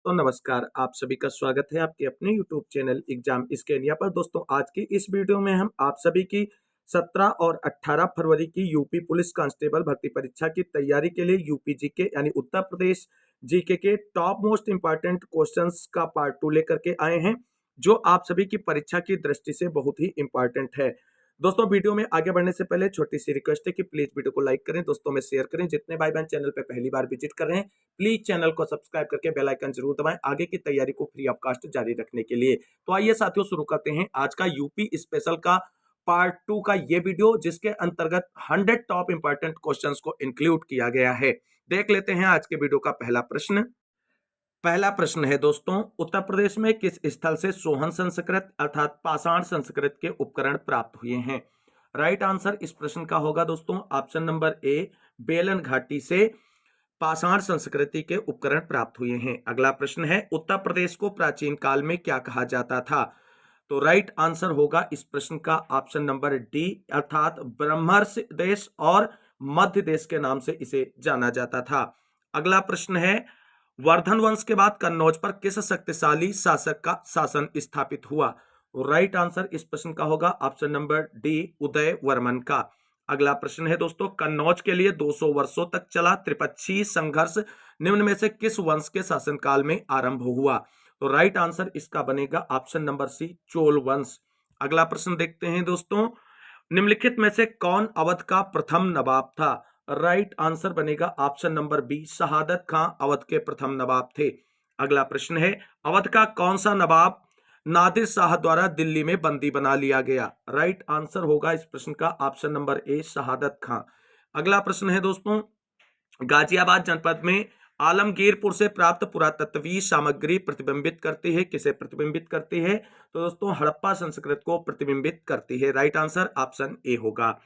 दोस्तों नमस्कार। आप सभी का स्वागत है आपके अपने यूट्यूब चैनल एग्जाम स्कैनिया पर। दोस्तों आज की इस वीडियो में हम आप सभी की 17 और 18 फरवरी की यूपी पुलिस कांस्टेबल भर्ती परीक्षा की तैयारी के लिए यूपी जीके यानी उत्तर प्रदेश जीके के टॉप मोस्ट इंपॉर्टेंट क्वेश्चंस का पार्ट 2 लेकर के आए हैं, जो आप सभी की परीक्षा की दृष्टि से बहुत ही इंपॉर्टेंट है। दोस्तों वीडियो में आगे बढ़ने से पहले छोटी सी रिक्वेस्ट है कि प्लीज वीडियो को लाइक करें, दोस्तों में शेयर करें। जितने भाई बहन चैनल पे पहली बार विजिट कर रहे हैं प्लीज चैनल को सब्सक्राइब करके बेल आइकन जरूर दबाएं आगे की तैयारी को फ्री ऑफ कॉस्ट जारी रखने के लिए। तो आइए साथियों शुरू करते हैं आज का यूपी स्पेशल का पार्ट 2 का ये वीडियो, जिसके अंतर्गत 100 टॉप इंपॉर्टेंट क्वेश्चंस को इंक्लूड किया गया है। देख लेते हैं आज के वीडियो का पहला प्रश्न। पहला प्रश्न है दोस्तों, उत्तर प्रदेश में किस स्थल से सोहन संस्कृत अर्थात पाषाण संस्कृत के उपकरण प्राप्त हुए हैं? राइट आंसर इस प्रश्न का होगा दोस्तों ऑप्शन नंबर ए, बेलन घाटी से पाषाण संस्कृति के उपकरण प्राप्त हुए हैं। अगला प्रश्न है, उत्तर प्रदेश को प्राचीन काल में क्या कहा जाता था? तो राइट आंसर होगा इस प्रश्न का ऑप्शन नंबर डी, अर्थात ब्रह्मर्षि देश और मध्य देश के नाम से इसे जाना जाता था। अगला प्रश्न है, वर्धन वंश के बाद कन्नौज पर किस शक्तिशाली शासक का शासन स्थापित हुआ? राइट आंसर इस प्रश्न का होगा ऑप्शन नंबर डी, उदय वर्मन का। अगला प्रश्न है दोस्तों, कन्नौज के लिए 200 वर्षों तक चला त्रिपक्षीय संघर्ष निम्न में से किस वंश के शासनकाल में आरंभ हुआ? तो राइट आंसर इसका बनेगा ऑप्शन नंबर सी, चोल वंश। अगला प्रश्न देखते हैं दोस्तों, निम्नलिखित में से कौन अवध का प्रथम नवाब था? राइट आंसर बनेगा ऑप्शन नंबर बी, शहादत खां अवध के प्रथम नवाब थे। अगला प्रश्न है, अवध का कौन सा नवाब नादिर शाह द्वारा दिल्ली में बंदी बना लिया गया? राइट आंसर होगा इस प्रश्न का ऑप्शन नंबर ए, शहादत खां। अगला प्रश्न है दोस्तों, गाजियाबाद जनपद में आलमगीरपुर से प्राप्त पुरातत्वीय सामग्री प्रतिबिंबित करती है, किसे प्रतिबिंबित करती है? तो दोस्तों हड़प्पा संस्कृति को प्रतिबिंबित करती है। राइट आंसर ऑप्शन ए होगा।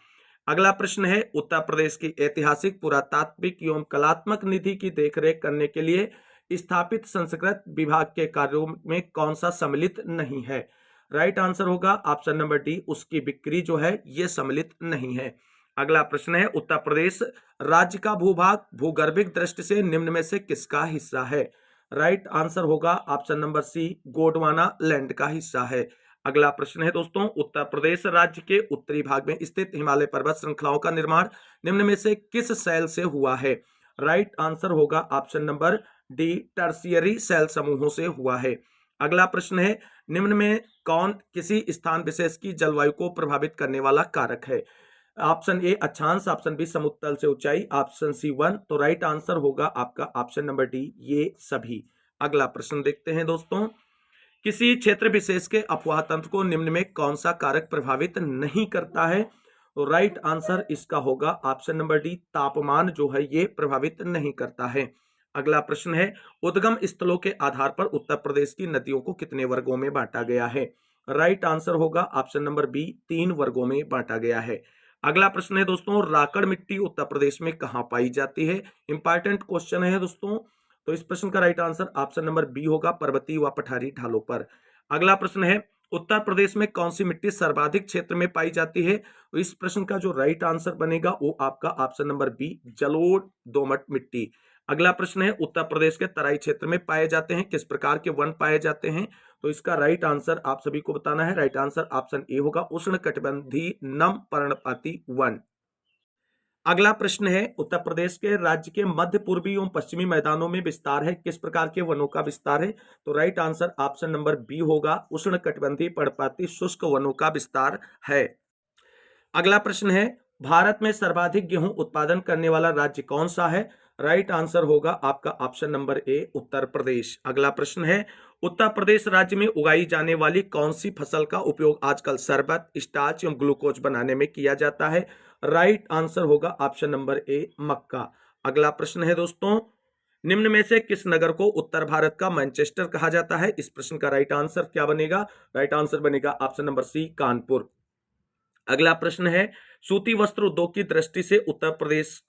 अगला प्रश्न है, उत्तर प्रदेश की ऐतिहासिक पुरातात्विक एवं कलात्मक निधि की देखरेख करने के लिए स्थापित संस्कृत विभाग के कार्यों में कौन सा सम्मिलित नहीं है? राइट आंसर होगा ऑप्शन नंबर डी, उसकी बिक्री जो है ये सम्मिलित नहीं है। अगला प्रश्न है, उत्तर प्रदेश राज्य का भूभाग भूगर्भिक दृष्टि से निम्न में से किसका हिस्सा है? राइट आंसर होगा option number C, Gondwana land का हिस्सा है। अगला प्रश्न है दोस्तों, उत्तर प्रदेश राज्य के उत्तरी भाग में स्थित हिमालय पर्वत श्रृंखलाओं का निर्माण निम्न में से किस शैल से हुआ है? राइट आंसर होगा ऑप्शन नंबर डी, टर्शियरी शैल समूहों से हुआ है। अगला प्रश्न है, निम्न में कौन किसी स्थान विशेष की जलवायु को प्रभावित करने वाला कारक है? ऑप्शन ए अक्षांश, ऑप्शन बी समुद्र तल से ऊंचाई, ऑप्शन सी वन। तो राइट आंसर होगा आपका ऑप्शन नंबर डी, ये सभी। अगला प्रश्न देखते हैं दोस्तों, किसी क्षेत्र विशेष के अफवाह तंत्र को निम्न में कौन सा कारक प्रभावित नहीं करता है? तो राइट आंसर इसका होगा ऑप्शन नंबर डी, तापमान जो है ये प्रभावित नहीं करता है। अगला प्रश्न है, उद्गम स्थलों के आधार पर उत्तर प्रदेश की नदियों को कितने वर्गों में बांटा गया है? राइट आंसर होगा ऑप्शन नंबर बी, 3 वर्गों में बांटा गया है। अगला प्रश्न है दोस्तों, राकड़ मिट्टी उत्तर प्रदेश में कहां पाई जाती है? इंपॉर्टेंट क्वेश्चन है दोस्तों। तो इस प्रश्न का right answer option number B होगा, पर्वतीय व पठारी ढालों पर। अगला प्रश्न है, उत्तर प्रदेश में कौन सी मिट्टी सर्वाधिक क्षेत्र में पाई जाती है? तो इस प्रश्न का जो राइट आंसर बनेगा वो आपका ऑप्शन नंबर बी, जलोढ़ दोमट मिट्टी। अगला प्रश्न है, उत्तर प्रदेश के तराई क्षेत्र में पाए जाते हैं किस प्रकार के वन पाए जाते हैं? तो इसका राइट आंसर आप सभी को बताना है। राइट आंसर ऑप्शन ए होगा, उष्ण कटिबंधीय नम पर्णपाती वन। अगला प्रश्न है, उत्तर प्रदेश के राज्य के मध्य पूर्वी एवं पश्चिमी मैदानों में विस्तार है, किस प्रकार के वनों का विस्तार है? तो right answer option number B होगा, उष्ण कटिबंधीय पर्णपाती शुष्क वनों का विस्तार है। अगला प्रश्न है, भारत में सर्वाधिक गेहूं उत्पादन करने वाला राज्य कौन सा है? राइट आंसर होगा आपका option number A, Uttar Pradesh. अगला प्रश्न है, उत्तर प्रदेश राज्य में उगाई जाने वाली कौन सी फसल का उपयोग आजकल शरबत, स्टार्च एवं ग्लूकोज बनाने में किया जाता है? राइट आंसर होगा ऑप्शन नंबर ए, मक्का। अगला प्रश्न है दोस्तों, निम्न में से किस नगर को उत्तर भारत का मैनचेस्टर कहा जाता है? इस प्रश्न का राइट आंसर क्या बनेगा? राइट आंसर बनेगा ऑप्शन नंबर सी, कानपुर। अगला प्रश्न है, सूती वस्त्र उद्योग की दृष्टि से उत्तर प्रदेश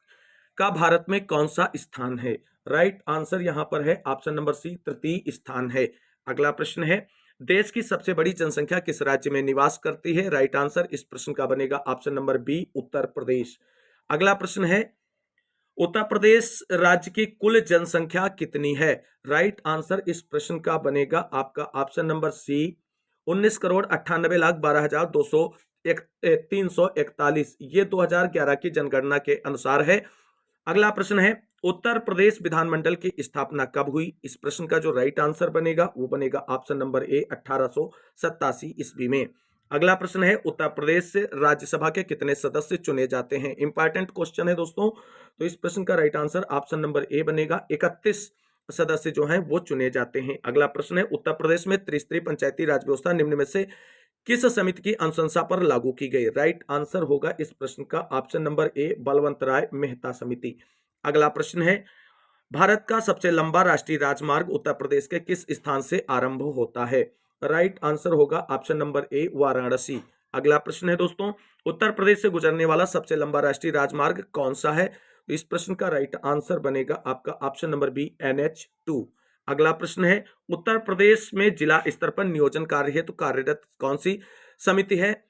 का भारत में कौन सा स्थान है? राइट आंसर यहां पर है ऑप्शन नंबर सी, तृतीय स्थान है। अगला प्रश्न है, देश की सबसे बड़ी जनसंख्या किस राज्य में निवास करती है? राइट आंसर इस प्रश्न का बनेगा option number B, Uttar Pradesh. अगला प्रश्न है, उत्तर प्रदेश राज्य की कुल जनसंख्या कितनी है? राइट आंसर इस प्रश्न का बनेगा आपका ऑप्शन नंबर सी 19,98,12,341। ये 2011 की जनगणना के अनुसार है। अगला प्रश्न है, उत्तर प्रदेश विधानमंडल की स्थापना कब हुई? इस प्रश्न का जो राइट आंसर बनेगा वो बनेगा ऑप्शन नंबर ए 1887 ईस्वी में। अगला प्रश्न है, उत्तर प्रदेश से राज्यसभा के कितने सदस्य चुने जाते हैं? इंपॉर्टेंट क्वेश्चन है दोस्तों, तो इस प्रश्न का right answer option number A बनेगा 31 सदस्य जो हैं वो चुने जाते हैं। अगला प्रश्न है, उत्तर प्रदेश में त्रिस्तरीय पंचायती राज व्यवस्था निम्न में से किस समिति की अनुशंसा पर लागू की गई? राइट आंसर होगा इस प्रश्न का ऑप्शन नंबर ए बलवंत राय मेहता समिति। अगला प्रश्न है, भारत का सबसे लंबा राष्ट्रीय राजमार्ग उत्तर प्रदेश के किस स्थान से आरंभ होता है? राइट आंसर होगा ऑप्शन नंबर ए वाराणसी। अगला प्रश्न है दोस्तों, उत्तर प्रदेश से गुजरने वाला सबसे लंबा राष्ट्रीय राजमार्ग कौन सा है? इस प्रश्न का राइट आंसर बनेगा आपका ऑप्शन नंबर बी NH2। अगला प्रश्न है, उत्तर प्रदेश में जिला स्तर पर नियोजन कार्य हेतु कार्यरत कौन सी समिति है?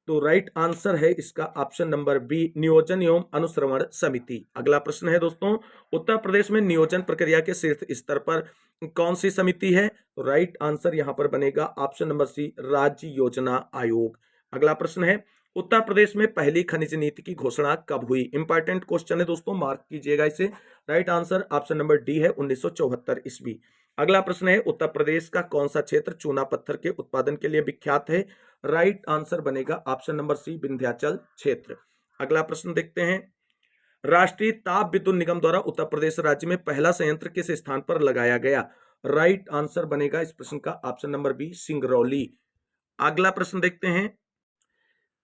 तो राइट आंसर है इसका ऑप्शन नंबर बी नियोजन एवं अनुश्रवण समिति। अगला प्रश्न है दोस्तों, उत्तर प्रदेश में नियोजन प्रक्रिया के शीर्ष स्तर पर कौन सी समिति है? तो राइट आंसर यहां पर बनेगा ऑप्शन नंबर सी राज्य योजना आयोग। अगला प्रश्न है, उत्तर प्रदेश में पहली खनिज नीति की घोषणा कब हुई? इंपॉर्टेंट क्वेश्चन है दोस्तों, मार्क कीजिएगा इसे। Right answer option number D है 1974 ईस्वी। अगला प्रश्न है, उत्तर प्रदेश का कौन सा क्षेत्र चूना पत्थर के उत्पादन के लिए विख्यात है? राइट आंसर बनेगा ऑप्शन नंबर सी विंध्याचल क्षेत्र। अगला प्रश्न देखते हैं, राष्ट्रीय ताप विद्युत निगम द्वारा उत्तर प्रदेश राज्य में पहला संयंत्र किस स्थान पर लगाया गया? राइट आंसर बनेगा इस प्रश्न का ऑप्शन नंबर बी सिंगरौली। अगला प्रश्न देखते हैं,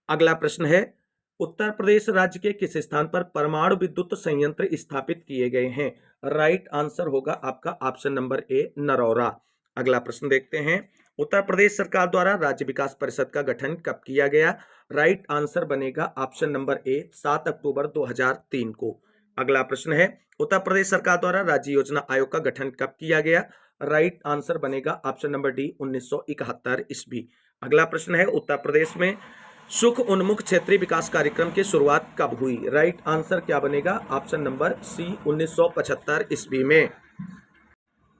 अगला प्रश्न है, उत्तर प्रदेश राज्य के किस स्थान पर परमाणु विद्युत संयंत्र स्थापित किए गए हैं? राइट आंसर होगा आपका ऑप्शन नंबर ए नरौरा। अगला प्रश्न देखते हैं, उत्तर प्रदेश सरकार द्वारा राज्य विकास परिषद का गठन कब किया गया? राइट आंसर बनेगा ऑप्शन नंबर ए 7 अक्टूबर 2003 को। अगला प्रश्न है, उत्तर प्रदेश सरकार द्वारा राज्य योजना आयोग का गठन कब किया गया? राइट आंसर बनेगा ऑप्शन नंबर डी 1971 ईस्वी। अगला प्रश्न है, उत्तर प्रदेश में सुख उन्मुख क्षेत्रीय विकास कार्यक्रम की शुरुआत कब हुई? राइट आंसर क्या बनेगा ऑप्शन नंबर सी 1975 ईस्वी में।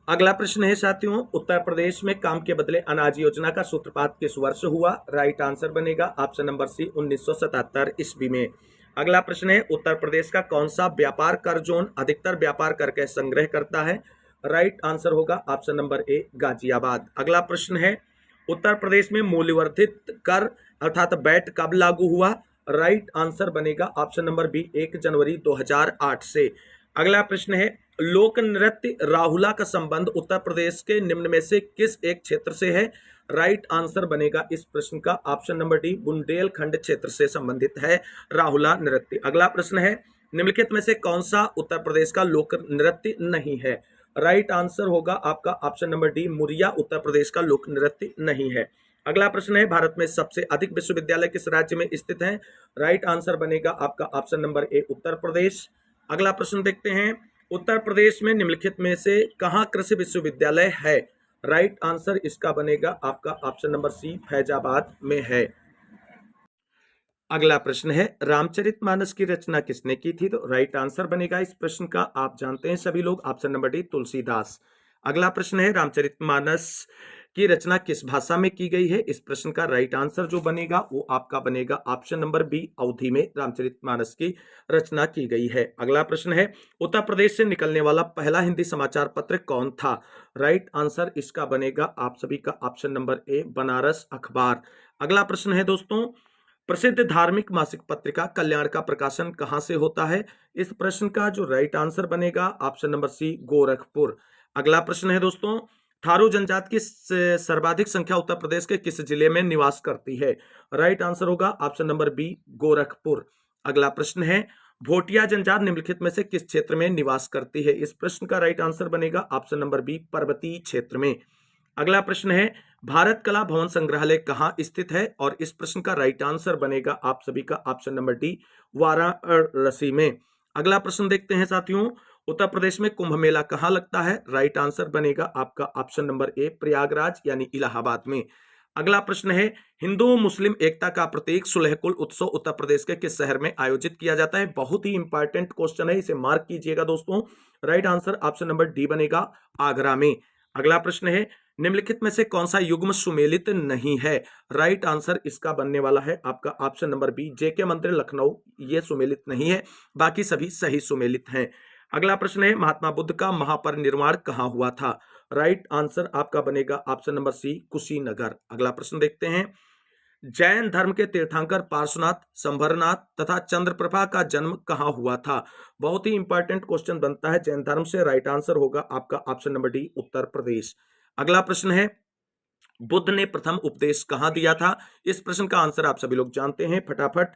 अगला प्रश्न है साथियों, उत्तर प्रदेश में काम के बदले अनाज योजना का सूत्रपात किस वर्ष हुआ? राइट आंसर बनेगा ऑप्शन नंबर सी 1977 ईस्वी में। अगला प्रश्न है, उत्तर प्रदेश का कौन सा व्यापार कर जोन अधिकतर व्यापार कर के संग्रह करता है? राइट आंसर होगा ऑप्शन नंबर ए गाजियाबाद। अगला प्रश्न है, उत्तर प्रदेश में मूल्यवर्धित कर अर्थात वैट कब लागू हुआ? राइट आंसर बनेगा ऑप्शन नंबर बी 1 जनवरी 2008 से। अगला प्रश्न है, लोक नृत्य राहुला का संबंध उत्तर प्रदेश के निम्न में से किस एक क्षेत्र से है? राइट आंसर बनेगा इस प्रश्न का ऑप्शन नंबर डी बुंदेलखंड क्षेत्र से संबंधित है राहुला नृत्य। अगला प्रश्न है, निम्नलिखित में से कौन सा उत्तर प्रदेश का लोक नृत्य नहीं है? राइट आंसर होगा आपका option number D Muria Uttar Pradesh का लोक नृत्य नहीं है। अगला प्रश्न है, भारत में सबसे अधिक विश्वविद्यालय किस राज्य में स्थित हैं? राइट आंसर बनेगा आपका option number A Uttar Pradesh. अगला प्रश्न देखते हैं, उत्तर प्रदेश में निम्नलिखित में से कहाँ कृषि विश्वविद्यालय है? राइट आंसर इसका बनेगा आपका ऑप्शन नंबर सी फैजाबाद में है। अगला प्रश्न है, रामचरितमानस की रचना किसने की थी? तो राइट आंसर बनेगा इस प्रश्न का, आप जानते हैं सभी लोग, ऑप्शन नंबर डी तुलसीदास। अगला प्रश्न है, रामचरितमानस की रचना किस भाषा में की गई है? इस प्रश्न का राइट आंसर जो बनेगा वो आपका बनेगा ऑप्शन नंबर बी अवधी में रामचरितमानस की रचना की गई है। अगला प्रश्न है, उत्तर प्रदेश से निकलने वाला पहला हिंदी समाचार पत्र कौन था? राइट आंसर इसका बनेगा आप सभी का ऑप्शन नंबर ए बनारस अखबार। अगला प्रश्न है दोस्तों, प्रसिद्ध धार्मिक मासिक पत्रिका कल्याण का प्रकाशन कहां से होता है? इस प्रश्न का जो राइट आंसर बनेगा ऑप्शन नंबर सी गोरखपुर। अगला प्रश्न है दोस्तों, थारू जनजाति की सर्वाधिक संख्या उत्तर प्रदेश के किस जिले में निवास करती है? राइट आंसर होगा ऑप्शन नंबर बी गोरखपुर। अगला प्रश्न है, भोटिया जनजाति निम्नलिखित में से किस क्षेत्र में निवास करती है? इस प्रश्न का राइट आंसर बनेगा ऑप्शन नंबर बी पर्वतीय क्षेत्र में। अगला प्रश्न है, भारत कला भवन संग्रहालय कहाँ स्थित है? और इस प्रश्न का राइट आंसर बनेगा आप सभी का ऑप्शन नंबर डी वाराणसी में। अगला प्रश्न देखते हैं साथियों, उत्तर प्रदेश में कुंभ मेला कहाँ लगता है? राइट आंसर बनेगा आपका ऑप्शन नंबर ए प्रयागराज यानी इलाहाबाद में। अगला प्रश्न है, हिंदू मुस्लिम एकता का प्रतीक सुलहकुल उत्सव उत्तर प्रदेश के किस शहर में आयोजित किया जाता है? बहुत ही इंपॉर्टेंट क्वेश्चन है, इसे मार्क कीजिएगा दोस्तों। Right answer option number D बनेगा, आगरा में। अगला प्रश्न है, निम्नलिखित में से कौन सा युग्म सुमेलित नहीं है? राइट आंसर इसका बनने वाला है आपका ऑप्शन नंबर बी, जेके मंदिर लखनऊ, ये सुमेलित नहीं है, बाकी सभी सही सुमेलित हैं। अगला प्रश्न है, महात्मा बुद्ध का महापरिनिर्वाण कहाँ हुआ था? राइट आंसर आपका बनेगा ऑप्शन नंबर सी, कुशीनगर। अगला प्रश्न देखते हैं, जैन धर्म के तीर्थंकर पार्श्वनाथ, संभरनाथ तथा चंद्रप्रभा का जन्म कहाँ हुआ था? बहुत ही इंपॉर्टेंट क्वेश्चन बनता है जैन धर्म से। राइट आंसर होगा आपका option number D, Uttar Pradesh. अगला प्रश्न है, बुद्ध ने प्रथम उपदेश कहाँ दिया था? इस प्रश्न का आंसर आप सभी लोग जानते हैं, फटाफट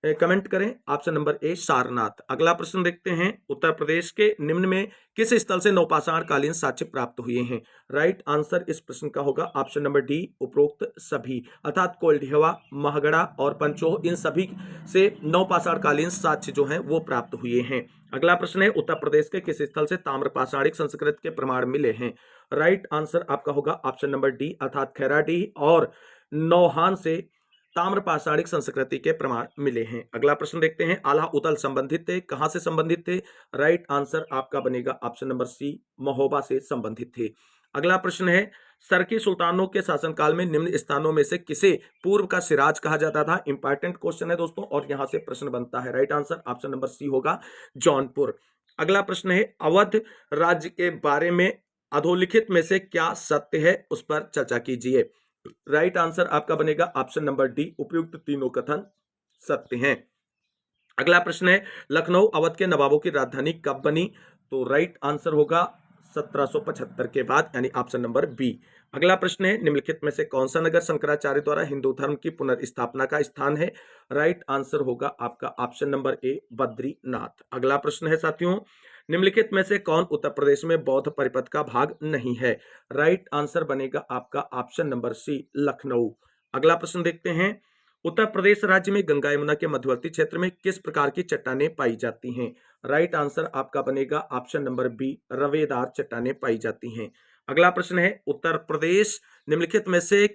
कमेंट करें। Option number A, Sarnath. अगला प्रश्न देखते हैं, उत्तर प्रदेश के निम्न में किस स्थल से नवपाषाण कालीन साक्ष्य प्राप्त हुए हैं? राइट आंसर इस प्रश्न का होगा ऑप्शन नंबर डी, उपरोक्त सभी, अर्थात कोल्डिहवा, महगढ़ा और पंचोह, इन सभी से नवपाषाण कालीन साक्ष्य जो हैं वो प्राप्त हुए हैं। अगला प्रश्न है, उत्तर प्रदेश के किस स्थल से ताम्रपाषाणिक संस्कृति के प्रमाण मिले हैं? राइट आंसर आपका होगा ऑप्शन नंबर डी, अर्थात खैराडीह और नौहान से ताम्रपाषाणिक संस्कृति के प्रमाण मिले हैं। अगला प्रश्न देखते हैं, आल्हा उदल संबंधित थे, कहां से संबंधित थे? राइट आंसर आपका बनेगा ऑप्शन नंबर सी, महोबा से संबंधित थे। अगला प्रश्न है, सरकी सुल्तानों के शासनकाल में निम्न स्थानों में से किसे पूर्व का सिराज कहा जाता था? इंपॉर्टेंट क्वेश्चन है दोस्तों, और यहां से प्रश्न बनता है। Right answer option number C होगा, जौनपुर। अगला प्रश्न है, अवध राज्य के बारे में अधोलिखित में से क्या सत्य है, उस पर चर्चा कीजिए। राइट आंसर आपका बनेगा ऑप्शन नंबर डी, उपयुक्त तीनों कथन सत्य हैं। अगला प्रश्न है, लखनऊ अवध के नवाबों की राजधानी कब बनी? तो राइट आंसर होगा 1775 के बाद, यानी ऑप्शन नंबर बी। अगला प्रश्न है, निम्नलिखित में से कौन सा नगर शंकराचार्य द्वारा हिंदू धर्म की पुनर्स्थापना का स्थान है? राइट आंसर होगा आपका ऑप्शन नंबर ए, बद्रीनाथ। अगला प्रश्न है साथियों, निम्नलिखित में से कौन उत्तर प्रदेश में बौद्ध परिपथ का भाग नहीं है? राइट आंसर बनेगा आपका ऑप्शन नंबर सी, लखनऊ। अगला प्रश्न देखते हैं, उत्तर प्रदेश राज्य में गंगा यमुना के मध्यवर्ती क्षेत्र में किस प्रकार की चट्टानें पाई जाती हैं? राइट आंसर आपका बनेगा ऑप्शन नंबर बी, रवेदार चट्टानें पाई जाती हैं। अगला प्रश्न है, उत्तर प्रदेश निम्नलिखित में से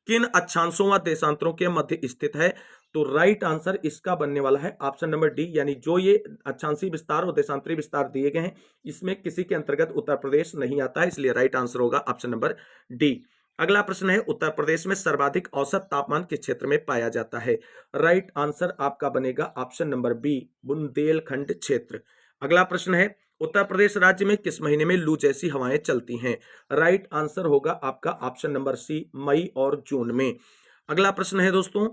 किन अक्षांशों व देशांतरों के मध्य स्थित है? तो राइट आंसर इसका बनने वाला है ऑप्शन नंबर डी, यानी जो ये अक्षांशीय विस्तार और देशांतरी विस्तार दिए गए हैं, इसमें किसी के अंतर्गत उत्तर प्रदेश नहीं आता है, इसलिए राइट आंसर होगा ऑप्शन नंबर डी। अगला प्रश्न है, उत्तर प्रदेश में सर्वाधिक औसत तापमान किस क्षेत्र में पाया जाता है? राइट आंसर आपका बनेगा ऑप्शन नंबर बी, बुंदेलखंड क्षेत्र। अगला प्रश्न है, उत्तर प्रदेश राज्य में किस महीने में लू जैसी हवाएं चलती हैं? राइट आंसर होगा आपका ऑप्शन नंबर सी, मई और जून में। अगला प्रश्न है दोस्तों,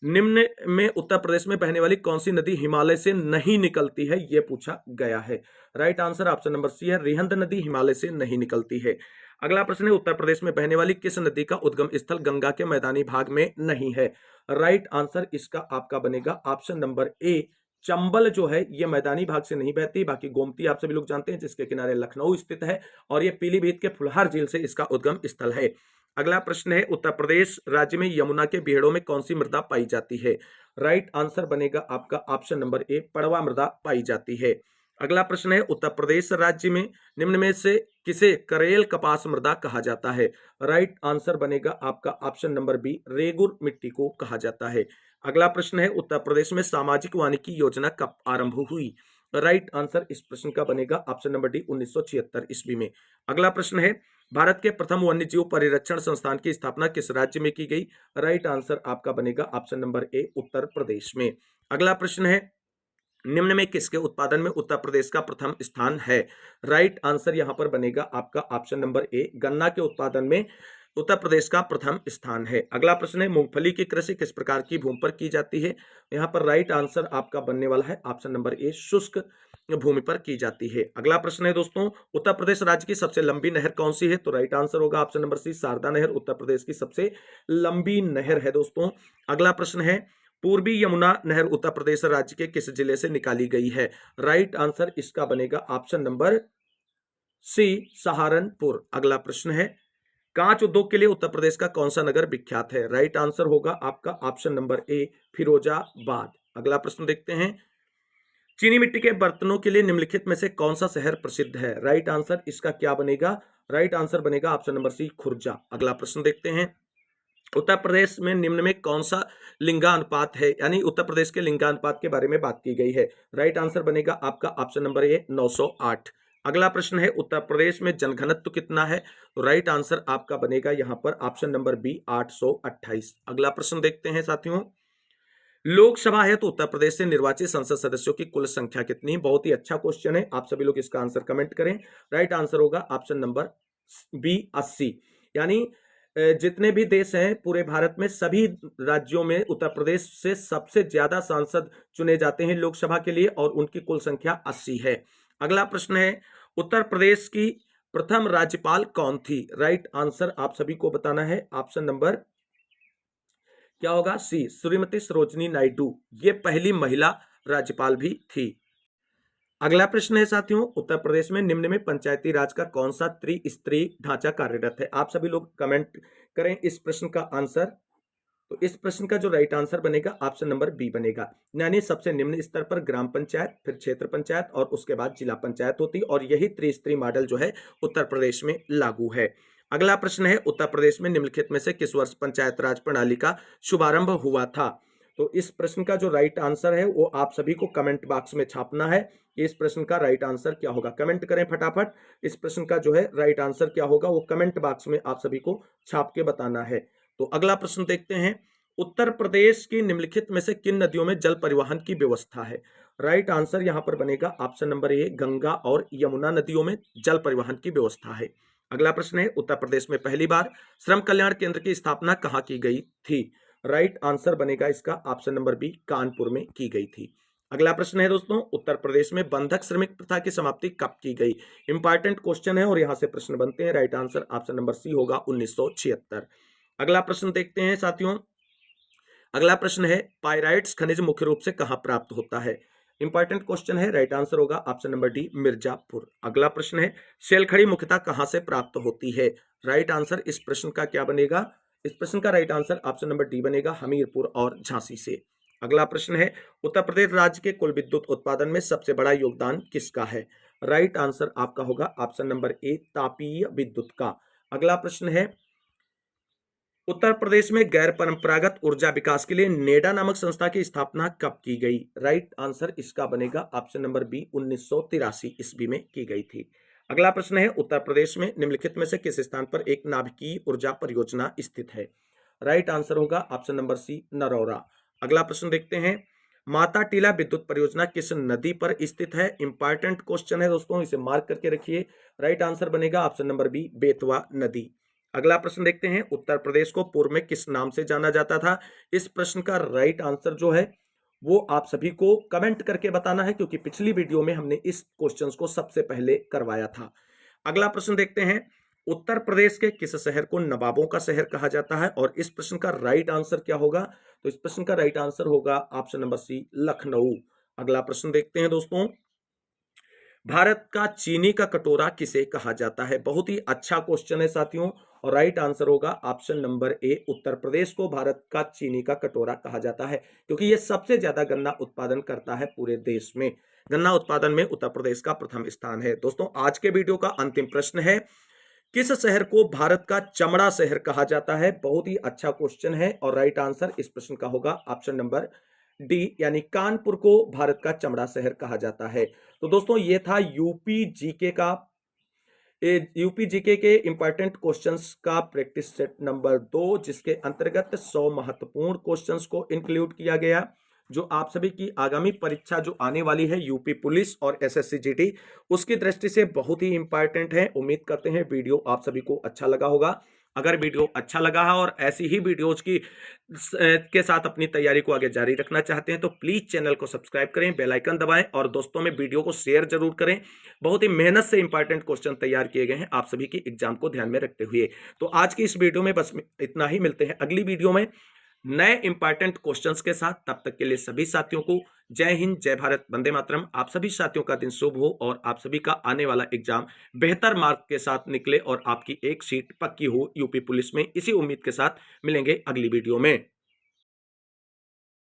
निम्न में उत्तर प्रदेश में बहने वाली कौन सी नदी हिमालय से नहीं निकलती है, यह पूछा गया है। Right answer option number C है, रिहंद नदी हिमालय से नहीं निकलती है। अगला प्रश्न है, उत्तर प्रदेश में बहने वाली किस नदी का उद्गम स्थल गंगा के मैदानी भाग में नहीं है? राइट आंसर इसका आपका बनेगा ऑप्शन नंबर ए, चंबल जो है ये मैदानी भाग से नहीं बहती, बाकी गोमती आप सभी लोग जानते हैं जिसके किनारे लखनऊ स्थित है, और ये पीलीभीत के फुलहार झील से इसका उद्गम स्थल है। अगला प्रश्न है, उत्तर प्रदेश राज्य में यमुना के बीहड़ों में कौन सी मृदा पाई जाती है? राइट आंसर बनेगा आपका ऑप्शन नंबर ए, पड़वा मृदा पाई जाती है। अगला प्रश्न है, उत्तर प्रदेश राज्य में निम्न में से किसे करेल कपास मृदा कहा जाता है? राइट आंसर बनेगा आपका ऑप्शन नंबर बी, रेगुर मिट्टी को कहा जाता है। अगला प्रश्न है, उत्तर प्रदेश में सामाजिक वानिकी योजना कब आरंभ हुई? राइट आंसर इस प्रश्न का बनेगा ऑप्शन नंबर डी, 1976 ईस्वी में। अगला प्रश्न है, भारत के प्रथम वन्यजीव परिरक्षण संस्थान की स्थापना किस राज्य में की गई? राइट आंसर आपका बनेगा option number A, Uttar Pradesh में। अगला प्रश्न है, निम्न में किसके उत्पादन में उत्तर प्रदेश का प्रथम स्थान है? राइट आंसर यहां पर बनेगा आपका ऑप्शन नंबर ए, गन्ना के उत्पादन में उत्तर प्रदेश का प्रथम स्थान है। अगला प्रश्न है, मूंगफली की कृषि किस प्रकार की भूमि पर की जाती है? यहां पर राइट आंसर आपका बनने वाला है ऑप्शन नंबर ए, शुष्क भूमि पर की जाती है। अगला प्रश्न है दोस्तों, उत्तर प्रदेश राज्य की सबसे लंबी नहर कौन सी है? तो राइट आंसर होगा ऑप्शन नंबर सी, शारदा नहर उत्तर प्रदेश की सबसे लंबी नहर है दोस्तों। अगला प्रश्न है, पूर्वी यमुना नहर उत्तर प्रदेश राज्य के किस जिले से निकाली गई है? राइट आंसर इसका बनेगा ऑप्शन नंबर सी, सहारनपुर। अगला प्रश्न है, कांच उद्योग के लिए उत्तर प्रदेश का कौन सा नगर विख्यात है? राइट आंसर होगा आपका ऑप्शन नंबर ए, फिरोजाबाद। अगला प्रश्न देखते हैं, चीनी मिट्टी के बर्तनों के लिए निम्नलिखित में से कौन सा शहर प्रसिद्ध है? राइट आंसर इसका क्या बनेगा? राइट आंसर बनेगा ऑप्शन नंबर सी, खुर्जा। अगला प्रश्न देखते हैं, उत्तर प्रदेश में निम्न में कौन सा लिंगानुपात है, यानी उत्तर प्रदेश के लिंगानुपात के बारे में बात की गई है। राइट आंसर बनेगा आपका ऑप्शन नंबर ए 908। अगला प्रश्न है उत्तर प्रदेश में जनघनत्व कितना है, तो राइट आंसर आपका बनेगा यहां पर ऑप्शन नंबर बी 828। अगला प्रश्न देखते हैं साथियों, लोकसभा है तो उत्तर प्रदेश से निर्वाचित संसद सदस्यों की कुल संख्या कितनी। बहुत ही अच्छा क्वेश्चन है, आप सभी लोग इसका आंसर कमेंट करें। राइट आंसर होगा ऑप्शन नंबर बी 80। यानी जितने भी देश हैं पूरे भारत में, सभी राज्यों में उत्तर प्रदेश से सबसे ज्यादा सांसद चुने जाते हैं लोकसभा के लिए और उनकी कुल संख्या 80 है। अगला प्रश्न है उत्तर प्रदेश की प्रथम राज्यपाल कौन थी। राइट आंसर आप सभी को बताना है, ऑप्शन नंबर क्या होगा सी श्रीमती सरोजनी नायडू, ये पहली महिला राज्यपाल भी थी। अगला प्रश्न है साथियों, उत्तर प्रदेश में निम्न में पंचायती राज का कौन सा त्रिस्तरीय ढांचा कार्यरत है। आप सभी लोग कमेंट करें इस प्रश्न का आंसर। तो इस प्रश्न का जो राइट आंसर बनेगा ऑप्शन नंबर बी बनेगा, यानी सबसे निम्न स्तर पर ग्राम पंचायत, फिर क्षेत्र पंचायत और उसके बाद जिला पंचायत होती, और यही त्रिस्तरीय मॉडल जो है उत्तर प्रदेश में लागू है। अगला प्रश्न है उत्तर प्रदेश में निम्नलिखित में से किस वर्ष पंचायत राज प्रणाली का शुभारंभ हुआ था। तो इस प्रश्न का जो राइट आंसर है वो आप सभी को कमेंट बॉक्स में छापना है कि इस प्रश्न का राइट आंसर क्या होगा। कमेंट करें फटाफट, इस प्रश्न का जो है राइट आंसर क्या होगा वो कमेंट बॉक्स में आप सभी को छाप के बताना है। तो अगला प्रश्न देखते हैं, उत्तर प्रदेश की निम्नलिखित में से किन नदियों में जल परिवहन की व्यवस्था है। राइट आंसर यहां पर बनेगा ऑप्शन नंबर ए गंगा और यमुना नदियों में जल परिवहन की व्यवस्था है। अगला प्रश्न है उत्तर प्रदेश में पहली बार श्रम कल्याण केंद्र की स्थापना कहां की गई थी। राइट आंसर बनेगा इसका ऑप्शन नंबर बी कानपुर में की गई थी। अगला प्रश्न है दोस्तों, उत्तर प्रदेश में बंधक श्रमिक प्रथा की समाप्ति कब की गई। इंपॉर्टेंट क्वेश्चन है और यहां से प्रश्न बनते हैं। Right answer option number C होगा 1976। अगला प्रश्न देखते हैं साथियों, अगला प्रश्न है पाइराइट्स खनिज मुख्य रूप से कहां प्राप्त होता है। इंपॉर्टेंट क्वेश्चन है, राइट आंसर होगा ऑप्शन नंबर डी मिर्जापुर। अगला प्रश्न है शेलखड़ी मुख्यतः कहां से प्राप्त होती है। राइट आंसर इस प्रश्न का क्या बनेगा, इस प्रश्न का right answer option number D बनेगा हमीरपुर और झांसी से। अगला प्रश्न है उत्तर प्रदेश राज्य के कुल विद्युत उत्पादन में सबसे बड़ा योगदान किसका है। राइट आंसर आपका होगा ऑप्शन नंबर ए तापीय विद्युत का। अगला प्रश्न है उत्तर प्रदेश में गैर परंपरागत ऊर्जा विकास के लिए नेडा नामक संस्था की स्थापना कब की गई। राइट आंसर इसका बनेगा ऑप्शन नंबर बी 1983 ईस्वी में की गई थी। अगला प्रश्न है उत्तर प्रदेश में निम्नलिखित में से किस स्थान पर एक नाभिकीय ऊर्जा परियोजना स्थित है। राइट आंसर होगा ऑप्शन नंबर सी नरौरा। अगला प्रश्न देखते हैं, माता टीला विद्युत परियोजना किस नदी पर स्थित है। इंपॉर्टेंट क्वेश्चन है दोस्तों, इसे मार्क करके रखिए। राइट आंसर बनेगा ऑप्शन नंबर बी बेतवा नदी। अगला प्रश्न देखते हैं, उत्तर प्रदेश को पूर्व में किस नाम से जाना जाता था। इस प्रश्न का राइट आंसर जो है वो आप सभी को कमेंट करके बताना है, क्योंकि पिछली वीडियो में हमने इस क्वेश्चंस को सबसे पहले करवाया था। अगला प्रश्न देखते हैं, उत्तर प्रदेश के किस शहर को नवाबों का शहर कहा जाता है और इस प्रश्न का राइट आंसर क्या होगा। तो इस प्रश्न का राइट आंसर होगा ऑप्शन नंबर सी लखनऊ। अगला प्रश्न देखते हैं दोस्तों, भारत का चीनी का कटोरा किसे कहा जाता है। बहुत ही अच्छा क्वेश्चन है साथियों, और राइट आंसर होगा option number A Uttar Pradesh को भारत का चीनी का कटोरा कहा जाता है, क्योंकि ये सबसे ज्यादा गन्ना उत्पादन करता है पूरे देश में। गन्ना उत्पादन में उत्तर प्रदेश का प्रथम स्थान है। दोस्तों आज के वीडियो का अंतिम प्रश्न है, किस शहर को भारत का चमड़ा शहर कहा जाता है। बहुत ही अच्छा क्वेश्चन है और राइट आंसर इस प्रश्न का होगा ऑप्शन नंबर डी, यानी कानपुर को भारत का चमड़ा शहर कहा जाता है। तो दोस्तों ये था यूपी जीके का यूपी जीके के इंपॉर्टेंट क्वेश्चंस का प्रैक्टिस सेट नंबर 2, जिसके अंतर्गत 100 महत्वपूर्ण क्वेश्चंस को इंक्लूड किया गया, जो आप सभी की आगामी परीक्षा जो आने वाली है यूपी पुलिस और एसएससी जीडी, उसकी दृष्टि से बहुत ही इंपॉर्टेंट है। उम्मीद करते हैं वीडियो आप सभी को अच्छा लगा होगा। अगर वीडियो अच्छा लगा है और ऐसी ही वीडियोज के साथ अपनी तैयारी को आगे जारी रखना चाहते हैं तो प्लीज चैनल को सब्सक्राइब करें, बेल आइकन दबाएं और दोस्तों में वीडियो को शेयर जरूर करें। बहुत ही मेहनत से इंपॉर्टेंट क्वेश्चन तैयार किए गए हैं आप सभी की एग्जाम को ध्यान में रखते हुए। तो आज की इस वीडियो में बस इतना ही, मिलते हैं अगली वीडियो में नए इंपॉर्टेंट क्वेश्चंस के साथ। तब तक के लिए सभी साथियों को जय हिंद, जय भारत, वंदे मातरम। आप सभी साथियों का दिन शुभ हो और आप सभी का आने वाला एग्जाम बेहतर मार्क के साथ निकले और आपकी एक सीट पक्की हो यूपी पुलिस में। इसी उम्मीद के साथ मिलेंगे अगली वीडियो में।